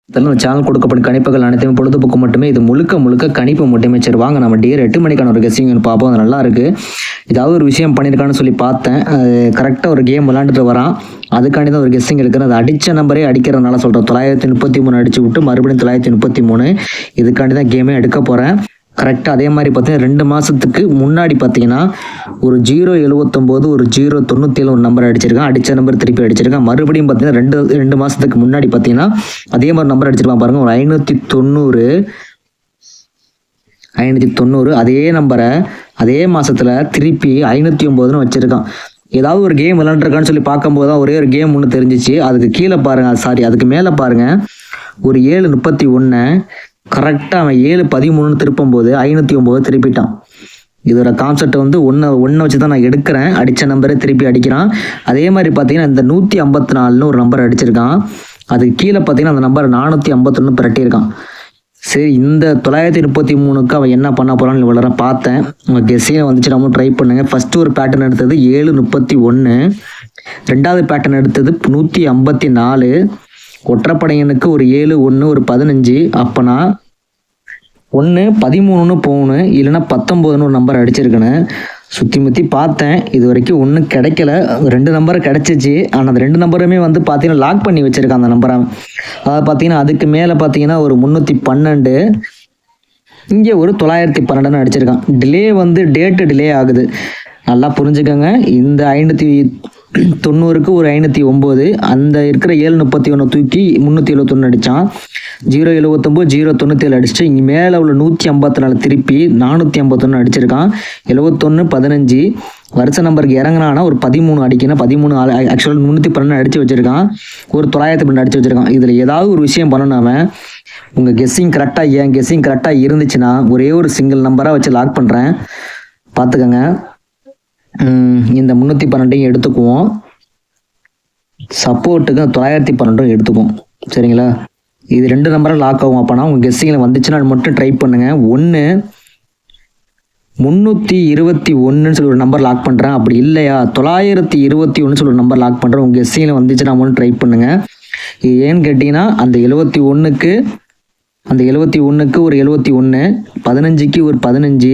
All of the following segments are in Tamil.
இதெல்லாம் சேனல் கொடுக்கப்படும் கணிப்புகள் அனைத்துமே பொழுதுபோக்கு மட்டுமே. இது முழுக்க முழுக்க கணிப்பு மட்டுமே. சரி வாங்க நம்ம டியர் 8 மணிக்கான ஒரு கெஸ்ஸிங் பார்ப்போம். அது நல்லா இருக்கு. ஏதாவது ஒரு விஷயம் பண்ணியிருக்கான்னு சொல்லி பார்த்தேன். கரெக்டாக ஒரு கேம் விளாண்டுட்டு வரான். அதுக்காண்டி தான் ஒரு கெஸ்ஸிங் எடுக்கிறேன். அது அடித்த நம்பரே அடிக்கிறதுனால சொல்கிறேன். 933 அடிச்சு விட்டு மறுபடியும் 933. இதுக்காண்டி தான் கேமே எடுக்க போகிறேன். கரெக்டாக அதே மாதிரி பார்த்தீங்கன்னா 2 மாதத்துக்கு முன்னாடி பார்த்தீங்கன்னா ஒரு 079 ஒரு 097 ஒரு நம்பர் அடிச்சிருக்கான். அடித்த நம்பர் திருப்பி அடிச்சிருக்கான். மறுபடியும் பார்த்தீங்கன்னா ரெண்டு மாதத்துக்கு முன்னாடி பார்த்தீங்கன்னா அதே மாதிரி நம்பர் அடிச்சிருப்பான் பாருங்கள். ஒரு 590 அதே நம்பரை அதே மாதத்தில் திருப்பி 509ன்னு வச்சுருக்கான். ஏதாவது ஒரு கேம் விளாண்டுருக்கான்னு சொல்லி பார்க்கும்போது தான் ஒரே ஒரு கேம் ஒன்று தெரிஞ்சிச்சு. அதுக்கு கீழே பாருங்கள், அதுக்கு மேலே பாருங்கள், ஒரு 731 கரெக்டாக அவன் 713 திருப்பும்போது 509 திருப்பிட்டான். இதோட கான்செப்ட் வந்து ஒன்றை வச்சு தான் நான் எடுக்கிறேன். அடித்த நம்பரை திருப்பி அடிக்கிறான். அதே மாதிரி பார்த்தீங்கன்னா இந்த 154ன்னு ஒரு நம்பர் அடிச்சிருக்கான். அதுக்கு கீழே பார்த்தீங்கன்னா அந்த நம்பர் 451 பிரட்டியிருக்கான். சரி, இந்த 933க்கு அவன் என்ன பண்ண போகிறான்னு இவ்வளோ பார்த்தேன். உங்கள் கெஸ்ஸில் வந்துச்சு, நம்ம ட்ரை பண்ணுங்கள். ஃபஸ்ட்டு ஒரு பேட்டர்ன் எடுத்தது 731, ரெண்டாவது பேட்டர்ன் எடுத்தது 154, ஒற்றைப்படையனுக்கு ஒரு 7 1 ஒரு 15. அப்போனா 1 13 போகணும், இல்லைன்னா 19ன்னு ஒரு நம்பர் அடிச்சிருக்கேன்னு சுற்றி முற்றி பார்த்தேன். இது வரைக்கும் ஒன்றும் கிடைக்கல. 2 நம்பர் கிடச்சிச்சு. ஆனால் அந்த 2 நம்பருமே வந்து பார்த்தீங்கன்னா லாக் பண்ணி வச்சுருக்கான் அந்த நம்பரை. அதாவது பார்த்தீங்கன்னா அதுக்கு மேலே பார்த்தீங்கன்னா ஒரு 312, இங்கே ஒரு 912ன்னு அடிச்சிருக்கான். டிலே வந்து டேட்டு டிலே ஆகுது, நல்லா புரிஞ்சுக்கோங்க. இந்த 590க்கு ஒரு 509, அந்த இருக்கிற 731 தூக்கி 371 அடித்தான். 079 097 அடிச்சுட்டு இங்கே மேலே உள்ள 154 திருப்பி 451 அடிச்சிருக்கான். 71 15 வருஷ நம்பருக்கு இறங்கினானா ஒரு 13 அடிக்கணும். 13 ஆக்சுவலாக 312 அடித்து வச்சுருக்கான். ஒரு 912 அடித்து வச்சுருக்கான். இதில் ஏதாவது ஒரு விஷயம் பண்ணணும். உங்கள் கெஸ்ஸிங் கரெக்டாக என் கெஸ்ஸிங் கரெக்டாக இருந்துச்சுன்னா ஒரே ஒரு சிங்கிள் நம்பராக வச்சு லாக் பண்ணுறேன், பார்த்துக்கோங்க. இந்த 312 எடுத்துக்குவோம். சப்போர்ட்டுக்கு 912 எடுத்துக்குவோம். சரிங்களா? இது 2 நம்பராக லாக் ஆகும். அப்போனா உங்கள் கெஸ்ஸிங்கில் வந்துச்சுன்னா அது மட்டும் ட்ரை பண்ணுங்கள். 321 சொல்லி ஒரு நம்பர் லாக் பண்ணுறேன். அப்படி இல்லையா 921 சொல்லி ஒரு நம்பர் லாக் பண்ணுறேன். உங்கள் கெஸ்ஸிங்கில் வந்துச்சுன்னா மட்டும் ட்ரை பண்ணுங்கள். இது ஏன்னு கேட்டிங்கன்னா அந்த 71க்கு ஒரு 71, 15க்கு ஒரு 15,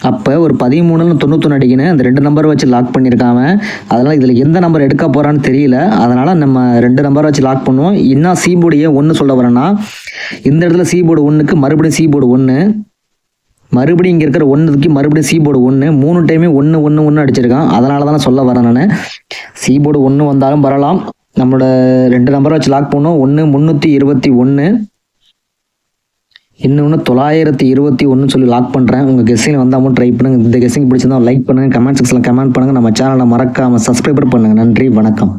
அப்போ ஒரு 13ன்னு 91 அடிக்கணும். அந்த 2 நம்பரை வச்சு லாக் பண்ணியிருக்காங்க. அதனால் இதில் எந்த நம்பர் எடுக்க போகிறான்னு தெரியல. அதனால் நம்ம 2 நம்பரை வச்சு லாக் பண்ணுவோம். இன்னும் சீபோர்டு ஏன் 1 சொல்ல வரேன்னா, இந்த இடத்துல சீபோர்டு 1க்கு மறுபடியும் சீபோர்டு 1, மறுபடியும் இங்கே இருக்கிற 1க்கு மறுபடியும் சீபோர்டு 1, 3 டைமே 1 1 1 அடிச்சிருக்கான். அதனால தான் சொல்ல வரேன் நான். சீபோர்டு 1 வந்தாலும் வரலாம். நம்மளோட 2 நம்பரை வச்சு லாக் பண்ணுவோம். 1 321, இன்னொன்று 921 சொல்லி லாக் பண்ணுறேன். உங்கள் கெஸ்ஸிங் வந்தாமல் ட்ரை பண்ணுங்கள். இந்த கெஸ்ஸிங் பிடிச்சிருந்தா லைக் பண்ணுங்கள், கமெண்ட் செக்ஷனில் கமெண்ட் பண்ணுங்கள். நம்ம சேனலை மறக்காமல் சப்ஸ்கிரைபர் பண்ணுங்கள். நன்றி, வணக்கம்.